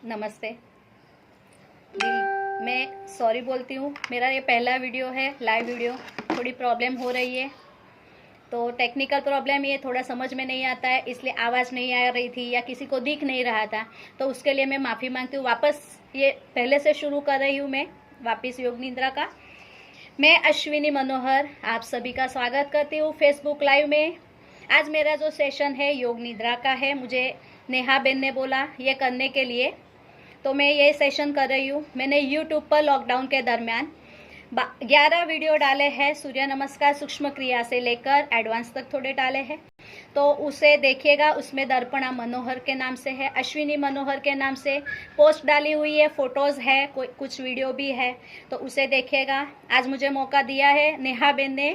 नमस्ते। मैं सॉरी बोलती हूँ, मेरा ये पहला वीडियो है, लाइव वीडियो। थोड़ी प्रॉब्लम हो रही है, तो टेक्निकल प्रॉब्लम ये थोड़ा समझ में नहीं आता है, इसलिए आवाज़ नहीं आ रही थी या किसी को दिख नहीं रहा था, तो उसके लिए मैं माफ़ी मांगती हूँ। वापस ये पहले से शुरू कर रही हूँ मैं, वापस योग निद्रा का। मैं अश्विनी मनोहर आप सभी का स्वागत करती हूँ फेसबुक लाइव में। आज मेरा जो सेशन है योग निद्रा का है। मुझे नेहा बेन ने बोला ये करने के लिए, तो मैं ये सेशन कर रही हूँ। मैंने यूट्यूब पर लॉकडाउन के दरमियान 11 वीडियो डाले हैं, सूर्य नमस्कार सूक्ष्म क्रिया से लेकर एडवांस तक थोड़े डाले हैं, तो उसे देखिएगा। उसमें दर्पणा मनोहर के नाम से है, अश्विनी मनोहर के नाम से पोस्ट डाली हुई है, फोटोज़ है, कुछ वीडियो भी है, तो उसे देखिएगा। आज मुझे मौका दिया है नेहा बेन ने,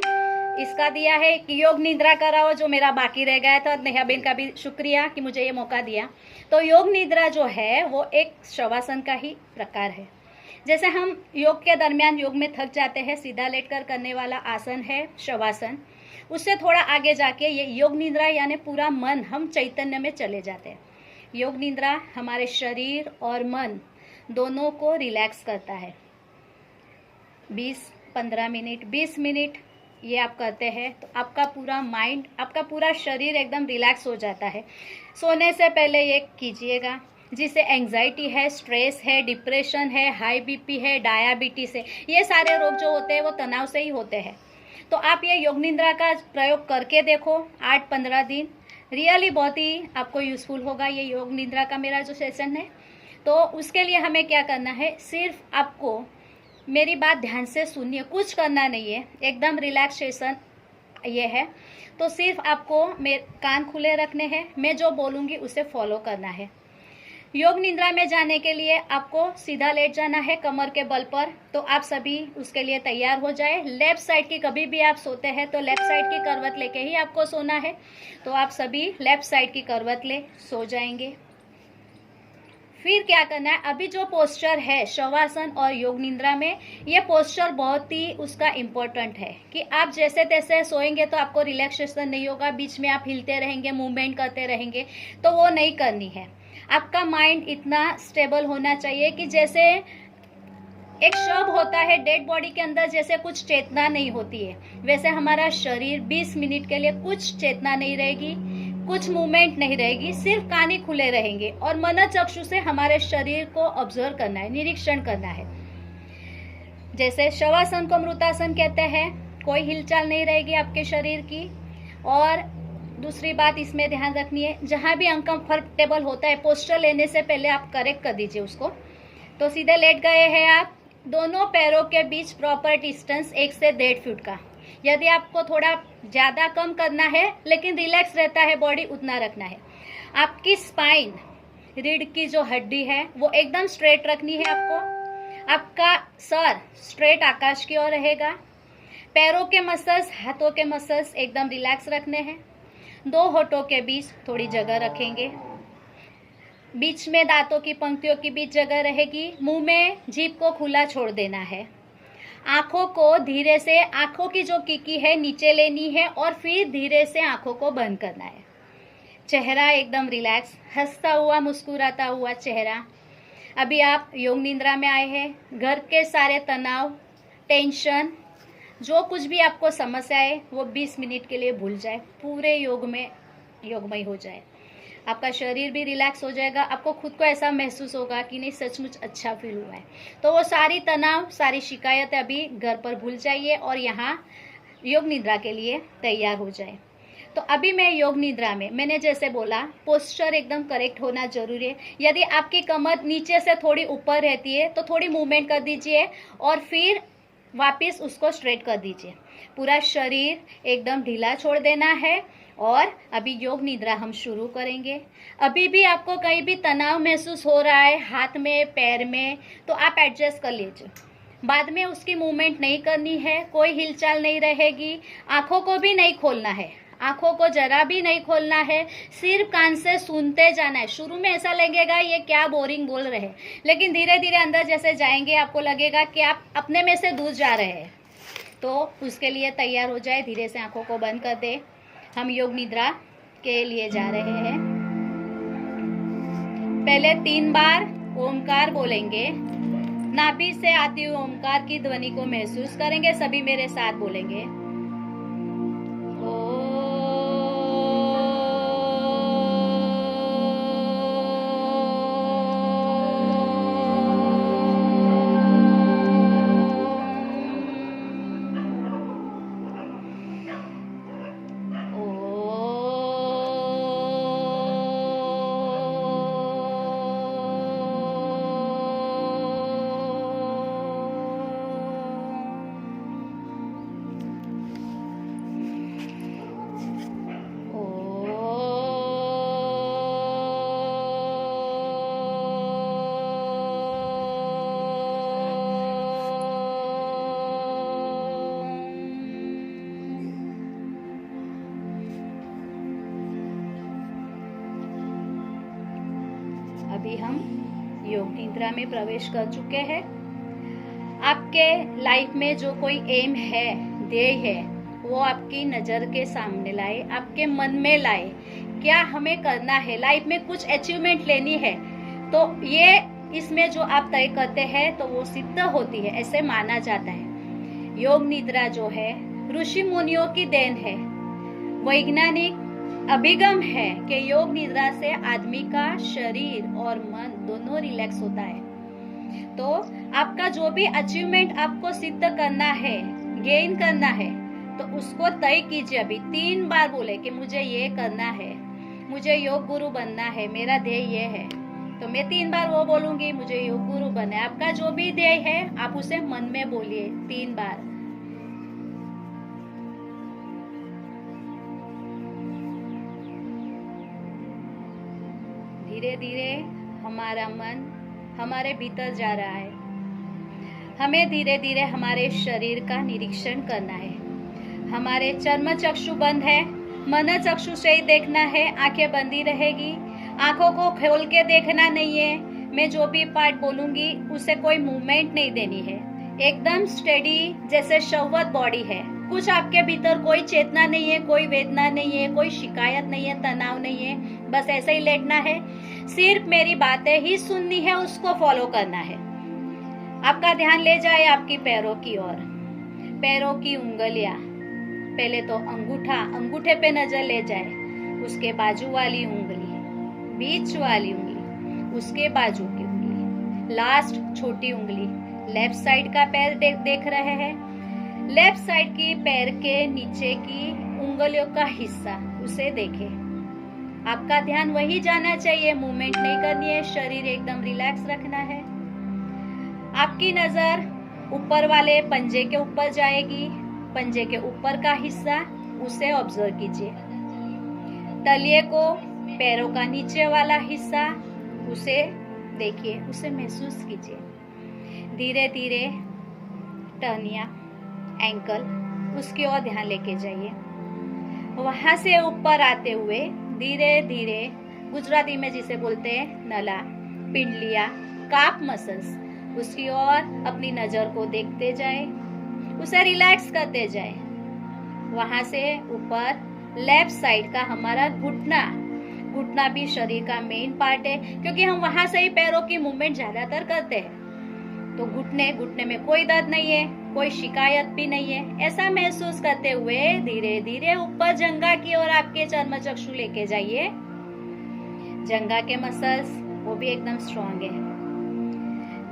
इसका दिया है कि योग निद्रा कराओ, जो मेरा बाकी रह गया था। नेहा बेन का भी शुक्रिया कि मुझे ये मौका दिया। तो योग निद्रा जो है वो एक शवासन का ही प्रकार है। जैसे हम योग के दरमियान योग में थक जाते हैं, सीधा लेटकर करने वाला आसन है शवासन। उससे थोड़ा आगे जाके ये योग निद्रा यानी पूरा मन हम चैतन्य में चले जाते हैं। योग निद्रा हमारे शरीर और मन दोनों को रिलैक्स करता है। 20-15 मिनट 20 मिनट ये आप करते हैं तो आपका पूरा माइंड, आपका पूरा शरीर एकदम रिलैक्स हो जाता है। सोने से पहले ये कीजिएगा। जिसे एंग्जाइटी है, स्ट्रेस है, डिप्रेशन है, हाई बीपी है, डायबिटीज है, ये सारे रोग जो होते हैं वो तनाव से ही होते हैं। तो आप ये योग निद्रा का प्रयोग करके देखो 8-15 दिन, रियली बहुत ही आपको यूज़फुल होगा ये योग निद्रा का मेरा जो सेशन है। तो उसके लिए हमें क्या करना है, सिर्फ आपको मेरी बात ध्यान से सुनिए, कुछ करना नहीं है, एकदम रिलैक्सेशन ये है। तो सिर्फ आपको मेरे कान खुले रखने हैं, मैं जो बोलूँगी उसे फॉलो करना है। योग निद्रा में जाने के लिए आपको सीधा लेट जाना है कमर के बल पर। तो आप सभी उसके लिए तैयार हो जाए। लेफ्ट साइड की, कभी भी आप सोते हैं तो लेफ्ट साइड की करवट लेके ही आपको सोना है, तो आप सभी लेफ्ट साइड की करवट ले सो जाएंगे। फिर क्या करना है, अभी जो पोस्चर है शवासन और योग निद्रा में, ये पोस्चर बहुत ही उसका इम्पोर्टेंट है कि आप जैसे तैसे सोएंगे तो आपको रिलैक्सेशन नहीं होगा, बीच में आप हिलते रहेंगे, मूवमेंट करते रहेंगे, तो वो नहीं करनी है। आपका माइंड इतना स्टेबल होना चाहिए कि जैसे एक शव होता है डेड बॉडी के अंदर, जैसे कुछ चेतना नहीं होती है, वैसे हमारा शरीर 20 मिनट के लिए कुछ चेतना नहीं रहेगी, कुछ मूवमेंट नहीं रहेगी, सिर्फ कान ही खुले रहेंगे और मन चक्षु से हमारे शरीर को ऑब्जर्व करना है, निरीक्षण करना है। जैसे शवासन को मृतासन कहते हैं, कोई हिलचाल नहीं रहेगी आपके शरीर की। और दूसरी बात इसमें ध्यान रखनी है, जहां भी अनकंफर्टेबल होता है पोस्चर लेने से पहले आप करेक्ट कर दीजिए उसको। तो सीधे लेट गए हैं आप, दोनों पैरों के बीच प्रॉपर डिस्टेंस 1 से 1.5 फीट का। यदि आपको थोड़ा ज़्यादा कम करना है लेकिन रिलैक्स रहता है बॉडी, उतना रखना है। आपकी स्पाइन, रीढ़ की जो हड्डी है वो एकदम स्ट्रेट रखनी है आपको। आपका सर स्ट्रेट आकाश की ओर रहेगा। पैरों के मसल्स, हाथों के मसल्स एकदम रिलैक्स रखने हैं। 2 होठों के बीच थोड़ी जगह रखेंगे, बीच में दांतों की पंक्तियों के बीच जगह रहेगी। मुंह में जीभ को खुला छोड़ देना है। आंखों को धीरे से, आंखों की जो कीकी है नीचे लेनी है और फिर धीरे से आंखों को बंद करना है। चेहरा एकदम रिलैक्स, हंसता हुआ, मुस्कुराता हुआ चेहरा। अभी आप योग निद्रा में आए हैं, घर के सारे तनाव, टेंशन, जो कुछ भी आपको समस्या है वो 20 मिनट के लिए भूल जाए, पूरे योगमय हो जाए। आपका शरीर भी रिलैक्स हो जाएगा, आपको खुद को ऐसा महसूस होगा कि नहीं सचमुच अच्छा फील हुआ है। तो वो सारी तनाव, सारी शिकायतें अभी घर पर भूल जाइए और यहाँ योग निद्रा के लिए तैयार हो जाए। तो अभी मैं योग निद्रा में, मैंने जैसे बोला पोस्चर एकदम करेक्ट होना जरूरी है। यदि आपकी कमर नीचे से थोड़ी ऊपर रहती है तो थोड़ी मूवमेंट कर दीजिए और फिर वापस उसको स्ट्रेट कर दीजिए। पूरा शरीर एकदम ढीला छोड़ देना है और अभी योग निद्रा हम शुरू करेंगे। अभी भी आपको कहीं भी तनाव महसूस हो रहा है हाथ में, पैर में, तो आप एडजस्ट कर लीजिए। बाद में उसकी मूवमेंट नहीं करनी है, कोई हिलचाल नहीं रहेगी। आंखों को भी नहीं खोलना है, आंखों को जरा भी नहीं खोलना है, सिर्फ कान से सुनते जाना है। शुरू में ऐसा लगेगा ये क्या बोरिंग बोल रहे हैं, लेकिन धीरे धीरे अंदर जैसे जाएंगे आपको लगेगा कि आप अपने में से दूर जा रहे हैं। तो उसके लिए तैयार हो जाए, धीरे से आंखों को बंद कर दे। हम योग निद्रा के लिए जा रहे हैं। पहले 3 बार ओमकार बोलेंगे। नाभि से आती हुई ओमकार की ध्वनि को महसूस करेंगे। सभी मेरे साथ बोलेंगे। अभी हम योग निद्रा में प्रवेश कर चुके हैं। आपके लाइफ में जो कोई एम है, ध्येय है, वो आपकी नजर के सामने लाए, आपके मन में लाए। क्या हमें करना है, लाइफ में कुछ अचीवमेंट लेनी है, तो ये इसमें जो आप तय करते हैं तो वो सिद्ध होती है, ऐसे माना जाता है। योग निद्रा जो है ऋषि मुनियों की देन है। वैज्ञानिक अभिगम है कि योग निद्रा से आदमी का शरीर और मन दोनों रिलैक्स होता है। तो आपका जो भी अचीवमेंट आपको सिद्ध करना है, गेन करना है, तो उसको तय कीजिए। अभी 3 बार बोले कि मुझे ये करना है, मुझे योग गुरु बनना है, मेरा ध्येय ये है। तो मैं 3 बार वो बोलूंगी, मुझे योग गुरु बनना है। आपका जो भी ध्येय है आप उसे मन में बोलिए 3 बार। धीरे धीरे हमारा मन हमारे भीतर जा रहा है। हमें धीरे धीरे हमारे शरीर का निरीक्षण करना है। हमारे चर्म चक्षु बंद है, मन चक्षु से ही देखना है। आंखें बंदी रहेगी, आंखों को खोल के देखना नहीं है। मैं जो भी पार्ट बोलूंगी उसे कोई मूवमेंट नहीं देनी है। एकदम स्टेडी जैसे शववत बॉडी है। कुछ आपके भीतर कोई चेतना नहीं है, कोई वेदना नहीं है, कोई शिकायत नहीं है, तनाव नहीं है। बस ऐसे ही लेटना है। सिर्फ मेरी बातें ही सुननी है, उसको फॉलो करना है। आपका ध्यान ले जाए आपकी पैरों की ओर। पैरों की उंगलियां, पहले तो अंगूठे पे नजर ले जाए, उसके बाजू वाली उंगली, बीच वाली उंगली, उसके बाजू की उंगली, लास्ट छोटी उंगली। लेफ्ट साइड का पैर देख रहे हैं। लेफ्ट साइड की पैर के नीचे की उंगलियों का हिस्सा, उसे देखें। आपका ध्यान वही जाना चाहिए, मूवमेंट नहीं करनी है। शरीर एकदम रिलैक्स रखना है। आपकी नजर ऊपर वाले पंजे के ऊपर जाएगी। पंजे के ऊपर का हिस्सा, उसे ऑब्जर्व कीजिए। तलिए को, पैरों का नीचे वाला हिस्सा, उसे देखिए, उसे महसूस कीजिए। धीरे धीरे टर्निया, एंकल, उसकी ओर ध्यान लेके जाइए। वहां से ऊपर आते हुए धीरे धीरे, गुजराती में जिसे बोलते हैं नला, पिंडलिया, काफ मसल्स, उसकी ओर अपनी नजर को देखते जाए, उसे रिलैक्स करते जाए। वहां से ऊपर लेफ्ट साइड का हमारा घुटना भी शरीर का मेन पार्ट है, क्योंकि हम वहां से ही पैरों की मूवमेंट ज्यादातर करते हैं। तो घुटने में कोई दर्द नहीं है, कोई शिकायत भी नहीं है। ऐसा महसूस करते हुए धीरे धीरे ऊपर जंघा की ओर आपके चर्म चक्षु लेके जाइए। जंघा के मसल्स वो भी एकदम स्ट्रॉन्ग है।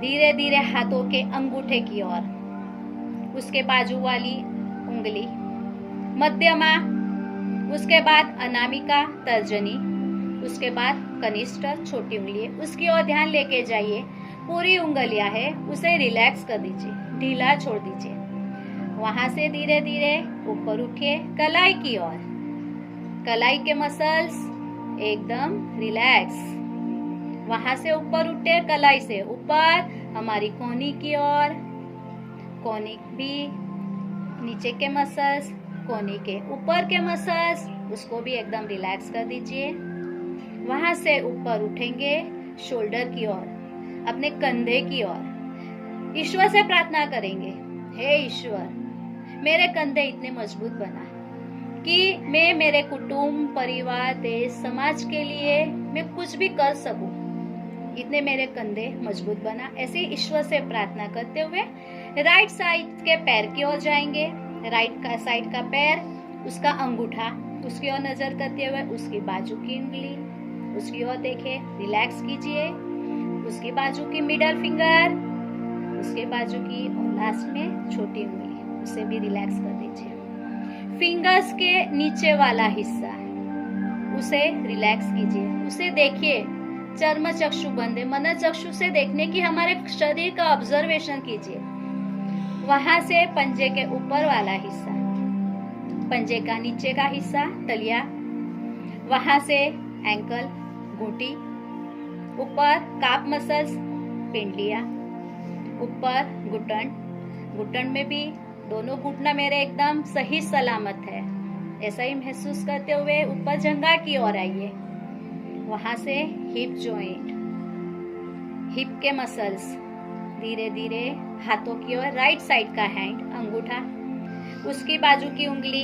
धीरे धीरे हाथों के अंगूठे की ओर, उसके बाजू वाली उंगली, मध्यमा, उसके बाद अनामिका, तर्जनी, उसके बाद कनिष्ठ, छोटी उंगली, उसकी ओर ध्यान लेके जाइए। पूरी उंगलियां है, उसे रिलैक्स कर दीजिए, ढीला छोड़ दीजिए। वहां से धीरे धीरे ऊपर उठिए कलाई की ओर। कलाई के मसल्स एकदम रिलैक्स। वहां से ऊपर उठे, कलाई से ऊपर हमारी कोहनी की ओर। कोहनी भी, नीचे के मसल्स, कोहनी के ऊपर के मसल्स, उसको भी एकदम रिलैक्स कर दीजिए। वहां से ऊपर उठेंगे शोल्डर की ओर, अपने कंधे की ओर। ईश्वर से प्रार्थना करेंगे, हे ईश्वर, मेरे कंधे इतने मजबूत बना कि मैं मेरे कुटुंब, परिवार, देश, समाज के लिए मैं कुछ भी कर सकूं। इतने मेरे कंधे मजबूत बना। ऐसे ईश्वर से प्रार्थना करते हुए राइट साइड के पैर की ओर जाएंगे। राइट का साइड का पैर, उसका अंगूठा उसकी ओर नजर करते हुए उसकी बाजू की उंगली उसकी ओर देखे, रिलैक्स कीजिए। उसकी बाजू की मिडल फिंगर, उसके बाजू की और लास्ट में छोटी उंगली, उसे भी रिलैक्स कर दीजिए। फिंगर्स के नीचे वाला हिस्सा उसे रिलैक्स कीजिए, उसे देखिए। चर्म चक्षु बंद है, मन चक्षु से देखने की हमारे शरीर का ऑब्जर्वेशन कीजिए। वहां से पंजे के ऊपर वाला हिस्सा, पंजे का नीचे का हिस्सा तलिया, वहां से एंकल घुटी, ऊपर काफ मसल्स पिंडलिया, ऊपर घुटन, घुटन में भी दोनों घुटना मेरे एकदम सही सलामत है। ऐसा ही महसूस करते हुए ऊपर जंघा की ओर आइए। वहां से हिप जॉइंट, हिप के मसल्स धीरे धीरे हाथों की ओर, राइट साइड का हैंड अंगूठा, उसकी बाजू की उंगली,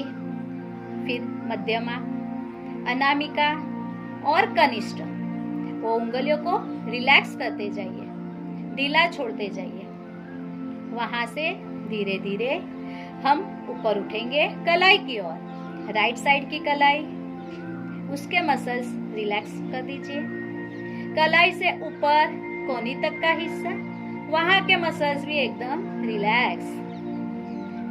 फिर मध्यमा, अनामिका और कनिष्ठ। वो उंगलियों को रिलैक्स करते जाइए, ढीला छोड़ते जाइए। वहां से धीरे धीरे हम ऊपर उठेंगे कलाई की ओर। राइट साइड की कलाई, उसके मसल्स रिलैक्स कर दीजिए। कलाई से ऊपर कोहनी तक का हिस्सा, वहां के मसल्स भी एकदम रिलैक्स।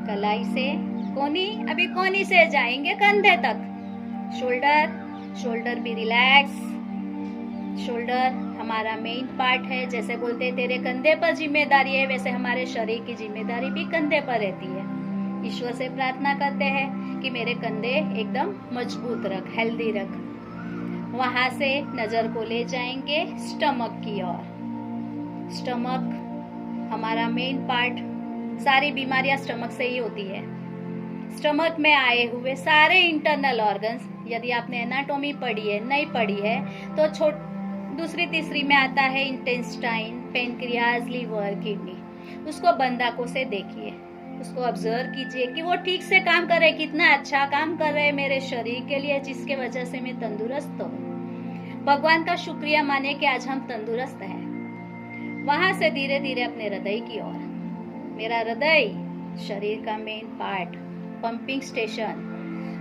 कलाई से कोहनी, अभी कोहनी से जाएंगे कंधे तक। शोल्डर, शोल्डर भी रिलैक्स। शोल्डर हमारा मेन पार्ट है। जैसे बोलते हैं तेरे कंधे पर जिम्मेदारी है, वैसे हमारे शरीर की जिम्मेदारी भी कंधे पर रहती है। ईश्वर से प्रार्थना करते हैं कि मेरे कंधे एकदम मजबूत रख, हेल्दी रख। वहां से नजर को ले जाएंगे स्टमक की ओर। स्टमक हमारा मेन पार्ट, सारी बीमारियां स्टमक से ही होती है। स्टमक में आए हुए सारे इंटरनल ऑर्गन्स, यदि आपने एनाटॉमी पढ़ी है, नहीं पढ़ी है तो दूसरी तीसरी में आता है इंटेस्टाइन, पेनक्रियाज, लीवर, किडनी। उसको बंद आंखों से देखिए, उसको ऑब्जर्व कीजिए कि वो ठीक से काम कर रहे, कितना अच्छा काम कर रहे हैं मेरे शरीर के लिए, जिसके वजह से मैं तंदुरुस्त हूँ। भगवान का शुक्रिया माने कि आज हम तंदुरुस्त हैं। वहां से धीरे धीरे अपने हृदय की ओर। मेरा हृदय शरीर का मेन पार्ट, पंपिंग स्टेशन,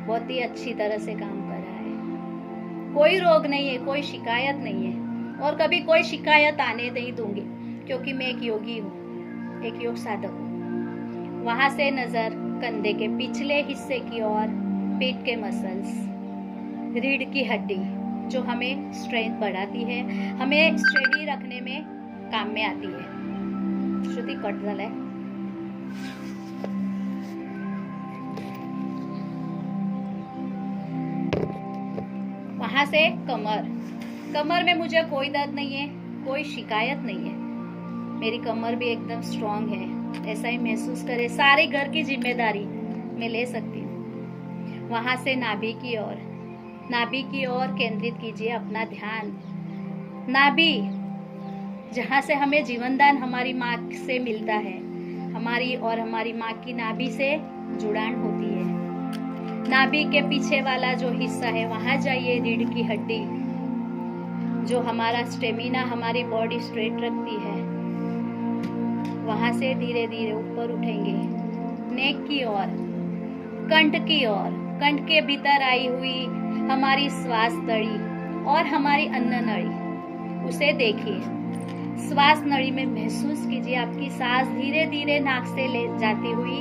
बहुत ही अच्छी तरह से काम कर रहा है। कोई रोग नहीं है, कोई शिकायत नहीं है और कभी कोई शिकायत आने नहीं दूंगी, क्योंकि मैं एक योगी हूँ, एक योग साधक हूँ। वहां से नजर कंधे के पिछले हिस्से की ओर, पेट के मसल्स, रीढ़ की हड्डी जो हमें स्ट्रेंथ बढ़ाती है, हमें स्टेडी रखने में काम में आती है। श्रुति कट झालाय। वहां से कमर, कमर में मुझे कोई दर्द नहीं है, कोई शिकायत नहीं है। मेरी कमर भी एकदम स्ट्रांग है, ऐसा ही महसूस करे। सारे घर की जिम्मेदारी मैं ले सकती हूँ। वहां से नाभि की ओर, नाभि की ओर केंद्रित कीजिए अपना ध्यान। नाभि जहाँ से हमें जीवन दान हमारी माँ से मिलता है, हमारी और हमारी माँ की नाभि से जुड़ान होती है। नाभि के पीछे वाला जो हिस्सा है वहां जाइए, रीढ़ की हड्डी जो हमारा स्टेमिना, हमारी बॉडी स्ट्रेट रखती है। वहां से धीरे धीरे ऊपर उठेंगे नेक की ओर, कंठ की ओर। कंठ के भीतर आई हुई हमारी श्वास नली और हमारी अन्न नली, उसे देखिए। श्वास नली में महसूस कीजिए आपकी सांस धीरे धीरे नाक से ले जाती हुई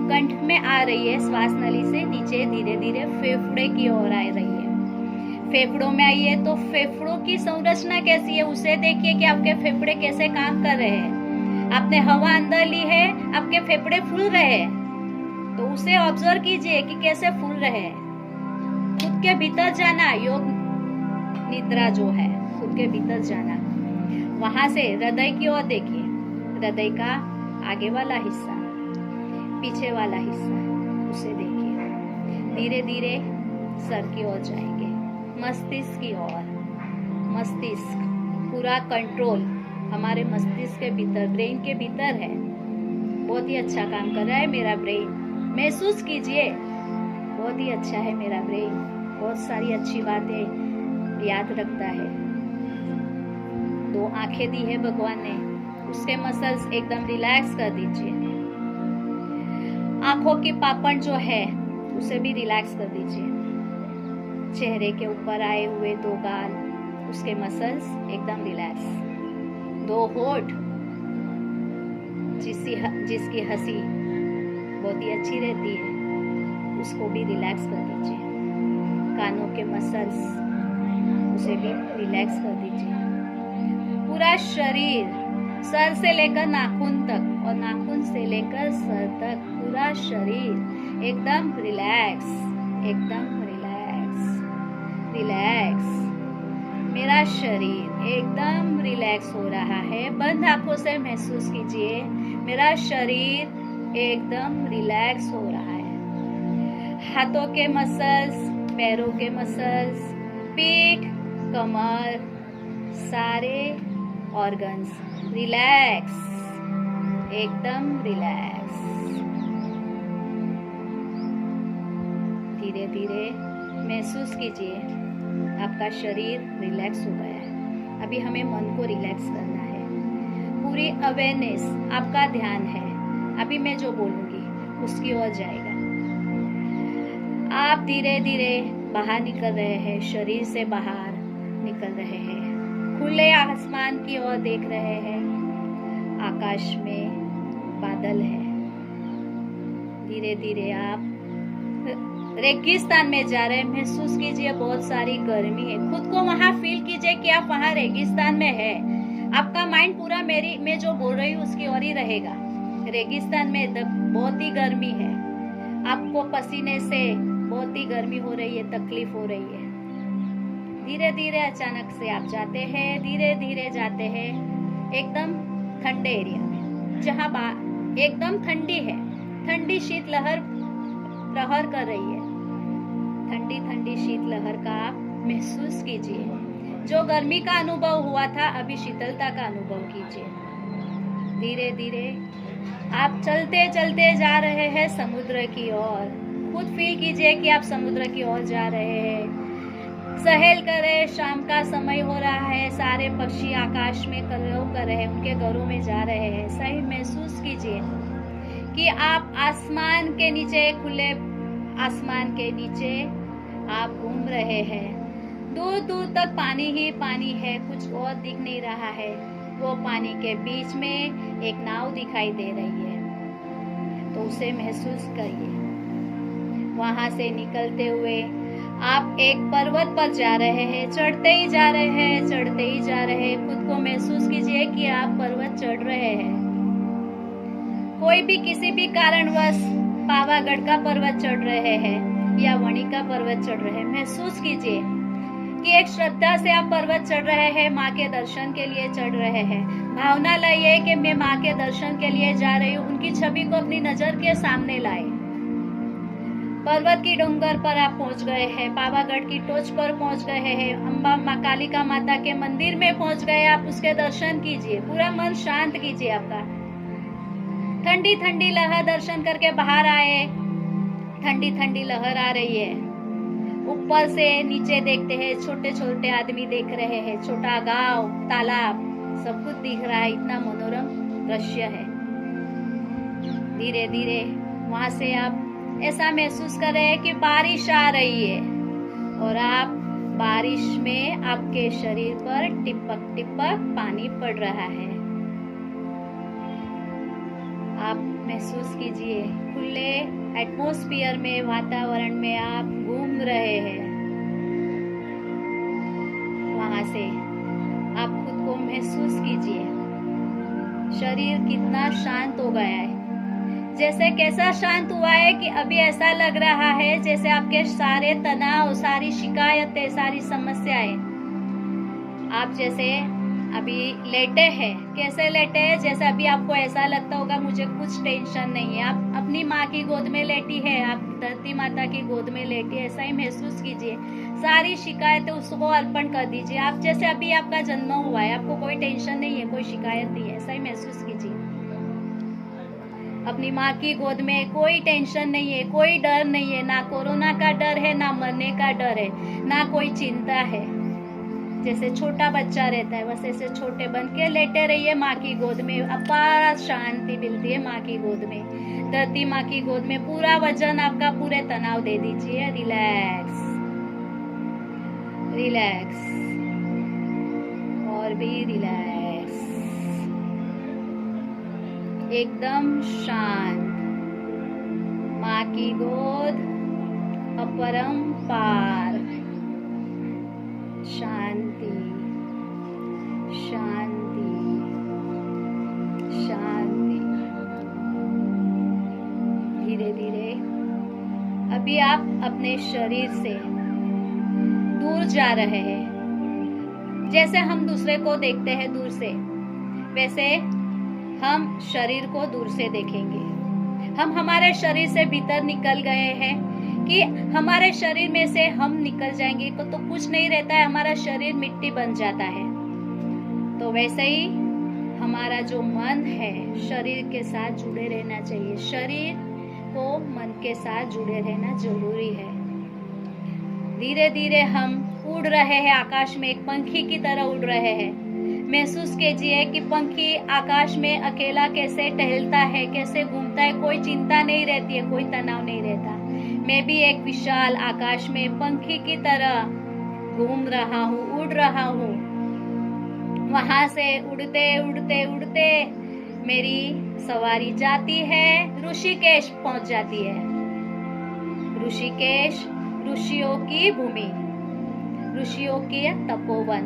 कंठ में आ रही है, श्वास नली से नीचे धीरे धीरे फेफड़े की ओर आ रही है। फेफड़ों में आई है तो फेफड़ों की संरचना कैसी है उसे देखिए कि आपके फेफड़े कैसे काम कर रहे हैं। आपने हवा अंदर ली है, आपके फेफड़े फूल रहे हैं, तो उसे ऑब्जर्व कीजिए कि कैसे फूल रहे हैं। खुद के भीतर जाना, योग निद्रा जो है, खुद के भीतर जाना। वहां से हृदय की ओर देखिए, हृदय का आगे वाला हिस्सा, पीछे वाला हिस्सा, उसे देखिए। धीरे धीरे सर की ओर जाएंगे, मस्तिष्क की ओर। मस्तिष्क पूरा कंट्रोल हमारे मस्तिष्क के भीतर, ब्रेन के भीतर है। बहुत ही अच्छा काम कर रहा है मेरा ब्रेन, महसूस कीजिए। बहुत ही अच्छा है मेरा ब्रेन, बहुत सारी अच्छी बातें याद रखता है। 2 आंखें दी है भगवान ने, उसके मसल्स एकदम रिलैक्स कर दीजिए। आंखों की पापड़ जो है उसे भी रिलैक्स कर दीजिए। चेहरे के ऊपर आए हुए 2 गाल, उसके मसल्स एकदम रिलैक्स। 2 होठ, जिसकी हंसी बहुत ही अच्छी रहती है, उसको भी रिलैक्स कर दीजिए। कानों के मसल्स, उसे भी रिलैक्स कर दीजिए। पूरा शरीर, सर से लेकर नाखून तक और नाखून से लेकर सर तक, पूरा शरीर एकदम रिलैक्स, एकदम रिलैक्स। मेरा शरीर एकदम रिलैक्स हो रहा है। बंद आंखों से महसूस कीजिए, मेरा शरीर एकदम रिलैक्स हो रहा है। हाथों के मसल्स, पैरों के मसल्स, पीठ, कमर, सारे ऑर्गन्स रिलैक्स, एकदम रिलैक्स। धीरे धीरे महसूस कीजिए आपका शरीर रिलैक्स हो गया है। अभी हमें मन को रिलैक्स करना है। पूरी अवेयरनेस, आपका ध्यान है, अभी मैं जो बोलूंगी उसकी ओर जाएगा। आप धीरे धीरे बाहर निकल रहे हैं, शरीर से बाहर निकल रहे हैं, खुले आसमान की ओर देख रहे हैं। आकाश में बादल है। धीरे धीरे आप रेगिस्तान में जा रहे हैं। महसूस कीजिए बहुत सारी गर्मी है। खुद को वहां फील कीजिए कि आप वहां रेगिस्तान में है। आपका माइंड पूरा मैं जो बोल रही हूँ उसकी ओर ही रहेगा। रेगिस्तान में बहुत ही गर्मी है, आपको पसीने से बहुत ही गर्मी हो रही है, तकलीफ हो रही है। धीरे धीरे अचानक से आप जाते हैं, धीरे धीरे जाते हैं एकदम ठंडे एरिया में, जहाँ एकदम ठंडी है। ठंडी शीतलहर प्रहर कर रही है। ठंडी ठंडी शीतलहर का आप महसूस कीजिए। जो गर्मी का अनुभव हुआ था, अभी शीतलता का अनुभव कीजिए। धीरे धीरे आप चलते चलते जा रहे हैं समुद्र की ओर। खुद फील कीजिए कि आप समुद्र की ओर जा रहे हैं। सहेल कर रहे, शाम का समय हो रहा है, सारे पक्षी आकाश में कलरव कर रहे हैं, उनके घरों में जा रहे हैं। सही महसूस कीजिए कि आप आसमान के नीचे, खुले आसमान के नीचे आप घूम रहे हैं। दूर दूर तक पानी ही पानी है, कुछ और दिख नहीं रहा है। वो पानी के बीच में एक नाव दिखाई दे रही है, तो उसे महसूस करिए। वहां से निकलते हुए आप एक पर्वत पर जा रहे हैं। चढ़ते ही जा रहे हैं, चढ़ते ही जा रहे हैं। खुद को महसूस कीजिए कि आप पर्वत चढ़ रहे हैं। कोई भी किसी भी कारणवश पावागढ़ का पर्वत चढ़ रहे हैं या वणी का पर्वत चढ़ रहे हैं, महसूस कीजिए कि एक श्रद्धा से आप पर्वत चढ़ रहे हैं, माँ के दर्शन के लिए चढ़ रहे हैं। भावना लाइए कि मैं माँ के दर्शन के लिए जा रही हूँ। उनकी छवि को अपनी नजर के सामने लाए। पर्वत की डूंगर पर आप पहुंच गए हैं, पावागढ़ की टोच पर पहुंच गए हैं, अम्बा माँ कालिका माता के मंदिर में पहुंच गए। आप उसके दर्शन कीजिए, पूरा मन शांत कीजिए आपका। ठंडी ठंडी लहर दर्शन करके बाहर आए। ठंडी ठंडी लहर आ रही है। ऊपर से नीचे देखते हैं, छोटे छोटे आदमी देख रहे हैं, छोटा गांव, तालाब, सब कुछ दिख रहा है। इतना मनोरम दृश्य है। धीरे धीरे वहां से आप ऐसा महसूस कर रहे हैं कि बारिश आ रही है और आप बारिश में आपके शरीर पर टिपक टिपक पानी पड़ रहा है। आप महसूस कीजिए खुले एटमॉस्फेयर में, वातावरण में आप घूम रहे हैं। वहां से आप खुद को महसूस कीजिए, शरीर कितना शांत हो गया है। जैसे कैसा शांत हुआ है कि अभी ऐसा लग रहा है जैसे आपके सारे तनाव, सारी शिकायतें, सारी समस्याएं, आप जैसे अभी लेटे हैं। कैसे लेटे हैं? जैसे अभी आपको ऐसा लगता होगा मुझे कुछ टेंशन नहीं है। आप अपनी माँ की गोद में लेटी है, आप धरती माता की गोद में लेटी है। ऐसा ही महसूस कीजिए। सारी शिकायतें उसको अर्पण कर दीजिए। आप जैसे अभी आपका जन्म हुआ है, आपको कोई टेंशन नहीं है, कोई शिकायत नहीं है। ऐसा ही महसूस कीजिए। अपनी माँ की गोद में कोई टेंशन नहीं है, कोई डर नहीं है। ना कोरोना का डर है, ना मरने का डर है, ना कोई चिंता है। जैसे छोटा बच्चा रहता है बस ऐसे छोटे बन के लेटे रहिए माँ की गोद में। अपार शांति मिलती है माँ की गोद में। धरती माँ की गोद में पूरा वजन आपका पूरे तनाव दे दीजिए। रिलैक्स रिलैक्स और भी रिलैक्स, एकदम शांत। माँ की गोद अपरंपार शांति शांति शांति। धीरे धीरे अभी आप अपने शरीर से दूर जा रहे हैं। जैसे हम दूसरे को देखते हैं दूर से, वैसे हम शरीर को दूर से देखेंगे। हम हमारे शरीर से भीतर निकल गए हैं कि हमारे शरीर में से हम निकल जाएंगे तो कुछ नहीं रहता है, हमारा शरीर मिट्टी बन जाता है। तो वैसे ही हमारा जो मन है शरीर के साथ जुड़े रहना चाहिए। शरीर को मन के साथ जुड़े रहना जरूरी है। धीरे धीरे हम उड़ रहे हैं आकाश में, एक पंखी की तरह उड़ रहे हैं। महसूस कीजिए कि पंखी आकाश में अकेला कैसे टहलता है, कैसे घूमता है। कोई चिंता नहीं रहती है, कोई तनाव नहीं रहता। मैं भी एक विशाल आकाश में पंखी की तरह घूम रहा हूँ, उड़ रहा हूँ। वहां से उड़ते उड़ते उड़ते मेरी सवारी जाती है, ऋषिकेश पहुंच जाती है। ऋषिकेश ऋषियों की भूमि, ऋषियों की तपोवन,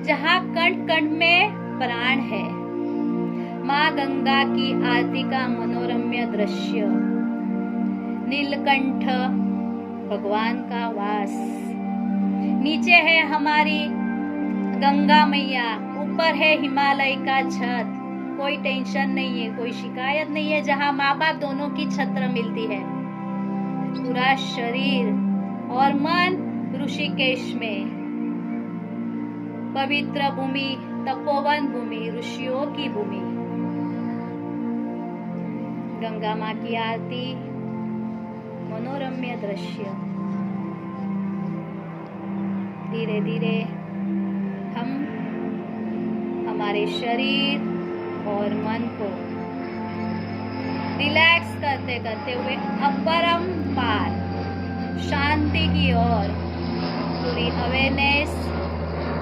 जहाँ कण कण में प्राण है। माँ गंगा की आरती का मनोरम्य दृश्य, नीलकंठ भगवान का वास। नीचे है हमारी गंगा मैया, ऊपर है हिमालय का छत। कोई टेंशन नहीं है, कोई शिकायत नहीं है। जहाँ माँ बाप दोनों की छत्र मिलती है। पूरा शरीर और मन ऋषिकेश में, पवित्र भूमि, तपोवन भूमि, ऋषियों की भूमि। गंगा माँ की आरती, मनोरम्य दृश्य। धीरे धीरे हम हमारे शरीर और मन को रिलैक्स करते करते हुए अपरंपार शांति की ओर, पूरी अवेयरनेस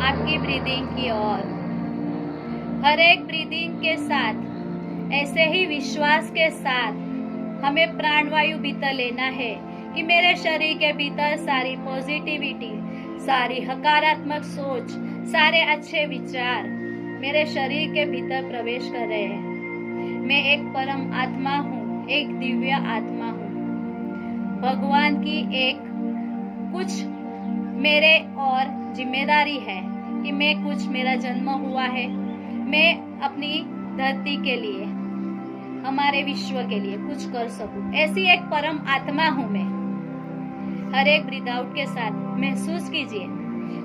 आपकी ब्रीदिंग की ओर। हर एक ब्रीदिंग के साथ ऐसे ही विश्वास के साथ हमें प्राणवायु भीतर लेना है कि मेरे शरीर के भीतर सारी पॉजिटिविटी, सारी हकारात्मक सोच, सारे अच्छे विचार मेरे शरीर के भीतर प्रवेश कर रहे हैं। मैं एक परम आत्मा हूँ, एक दिव्य आत्मा हूँ। भगवान की एक कुछ मेरे और जिम्मेदारी है कि मैं कुछ, मेरा जन्म हुआ है, मैं अपनी धरती के लिए, हमारे विश्व के लिए कुछ कर सकूं। ऐसी एक परम आत्मा हूं मैं। हर एक ब्रीथ आउट के साथ महसूस कीजिए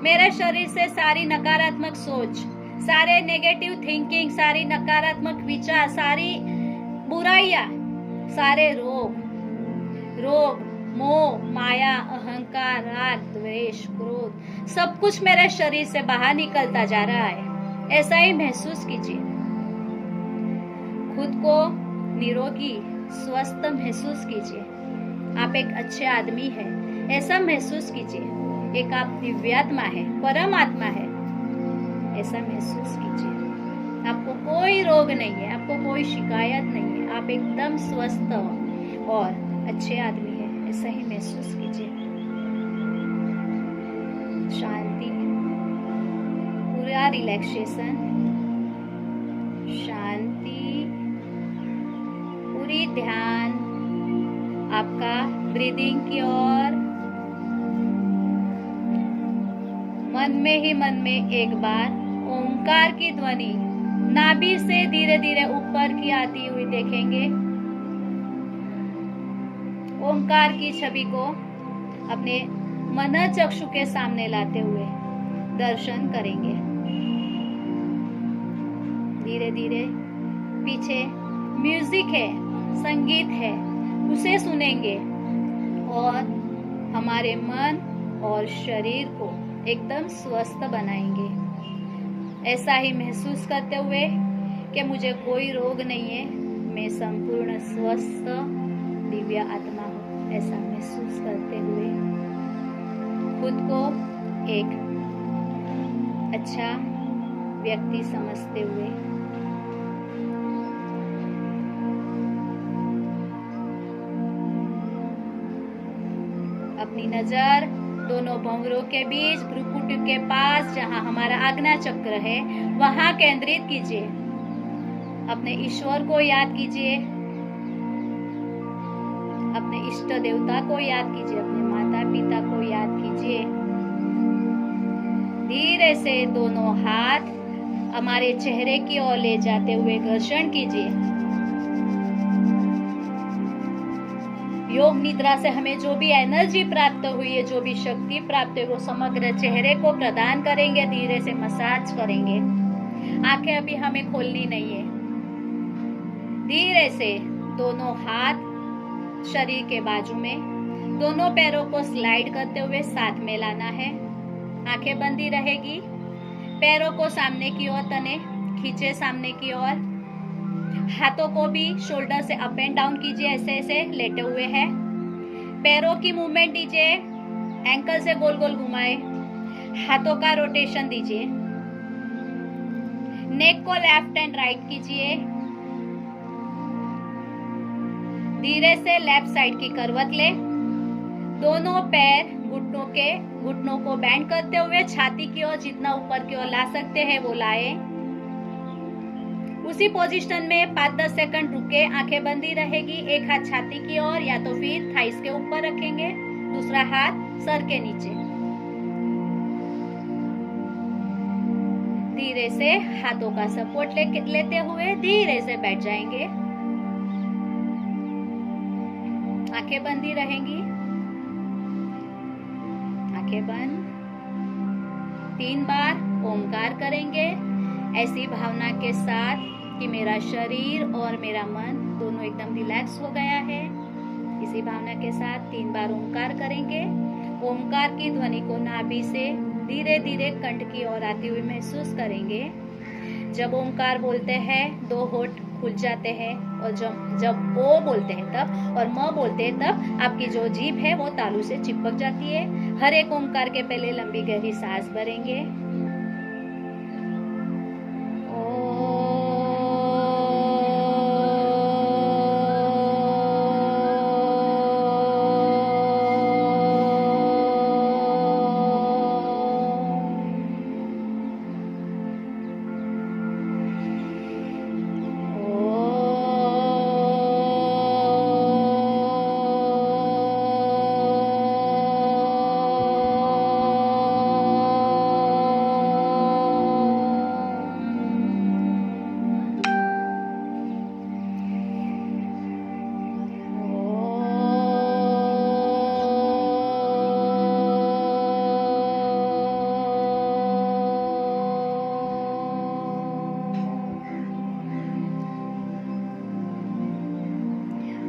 मेरे शरीर से सारी नकारात्मक सोच, सारे नेगेटिव थिंकिंग, सारी नकारात्मक विचार, सारी बुराइयां, सारे रोग, मोह, माया, अहंकार, राग, द्वेष, क्रोध, सब कुछ मेरे शरीर से बाहर निकलता जा रहा है। ऐसा ही महसूस कीजिए। खुद को निरोगी, स्वस्थ महसूस कीजिए। आप एक अच्छे आदमी हैं, ऐसा महसूस कीजिए। एक आप दिव्यात्मा है, परम आत्मा है, ऐसा महसूस कीजिए। आपको कोई रोग नहीं है, आपको कोई शिकायत नहीं है, आप एकदम स्वस्थ और अच्छे आदमी हैं, ऐसा ही महसूस कीजिए। शांति, पूरा रिलैक्सेशन, शांति, पूरी ध्यान आपका ब्रीदिंग की ओर। मन में ही मन में एक बार ओंकार की ध्वनि नाभि से धीरे धीरे ऊपर की आती हुई देखेंगे। ओंकार की छवि को अपने मन चक्षु के सामने लाते हुए दर्शन करेंगे। धीरे धीरे पीछे म्यूजिक है, संगीत है, उसे सुनेंगे और हमारे मन और शरीर को एकदम स्वस्थ बनाएंगे। ऐसा ही महसूस करते हुए कि मुझे कोई रोग नहीं है, मैं संपूर्ण स्वस्थ दिव्य आत्मा हूँ, ऐसा महसूस करते हुए खुद को एक अच्छा व्यक्ति समझते हुए अपनी नजर दोनों भंवरों के बीच भ्रुकुट के पास जहां हमारा आज्ञा चक्र है वहां केंद्रित कीजिए। अपने ईश्वर को याद कीजिए, अपने इष्ट देवता को याद कीजिए, अपने माता पिता को याद कीजिए। धीरे से दोनों हाथ हमारे चेहरे की ओर ले जाते हुए घर्षण कीजिए। योग निद्रा से हमें जो भी एनर्जी प्राप्त हुई है, जो भी शक्ति प्राप्त हुई, वो समग्र चेहरे को प्रदान करेंगे। धीरे से मसाज करेंगे। आंखें अभी हमें खोलनी नहीं है। धीरे से दोनों हाथ शरीर के बाजू में, दोनों पैरों को स्लाइड करते हुए साथ में लाना है। आंखें बंदी रहेगी। पैरों को सामने की ओर तने खींचे, सामने की ओर। हाथों को भी शोल्डर से अप एंड डाउन कीजिए, ऐसे ऐसे लेटे हुए हैं। पैरों की मूवमेंट दीजिए, एंकल से गोल गोल घुमाए। हाथों का रोटेशन दीजिए। नेक को लेफ्ट एंड राइट कीजिए। धीरे से लेफ्ट साइड की करवट ले। दोनों पैर घुटनों को बेंड करते हुए छाती की ओर जितना ऊपर की ओर ला सकते हैं वो लाए। उसी पोजीशन में 5-10 सेकंड रुके। आंखें बंदी रहेगी। एक हाथ छाती की ओर या तो फिर थाइस के ऊपर रखेंगे, दूसरा हाथ सर के नीचे। धीरे से हाथों का सपोर्ट लेते हुए धीरे से बैठ जाएंगे। आंखें बंदी रहेंगी। आंखें बंद। 3 बार ओमकार करेंगे, ऐसी भावना के साथ कि मेरा शरीर और मेरा मन दोनों एकदम रिलैक्स हो गया है। इसी भावना के साथ 3 बार ओमकार करेंगे। ओमकार की ध्वनि को नाभि से धीरे धीरे कंठ की ओर आती हुई महसूस करेंगे। जब ओमकार बोलते हैं 2 होठ खुल जाते हैं, और जब ओ बोलते हैं तब और म बोलते हैं तब आपकी जो जीभ है वो तालू से चिपक जाती है। हर एक ओमकार के पहले लंबी गहरी सांस भरेंगे।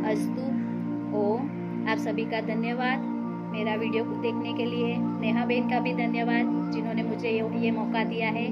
अस्तु। ओम। आप सभी का धन्यवाद मेरा वीडियो को देखने के लिए। नेहा बेन का भी धन्यवाद जिन्होंने मुझे ये मौका दिया है।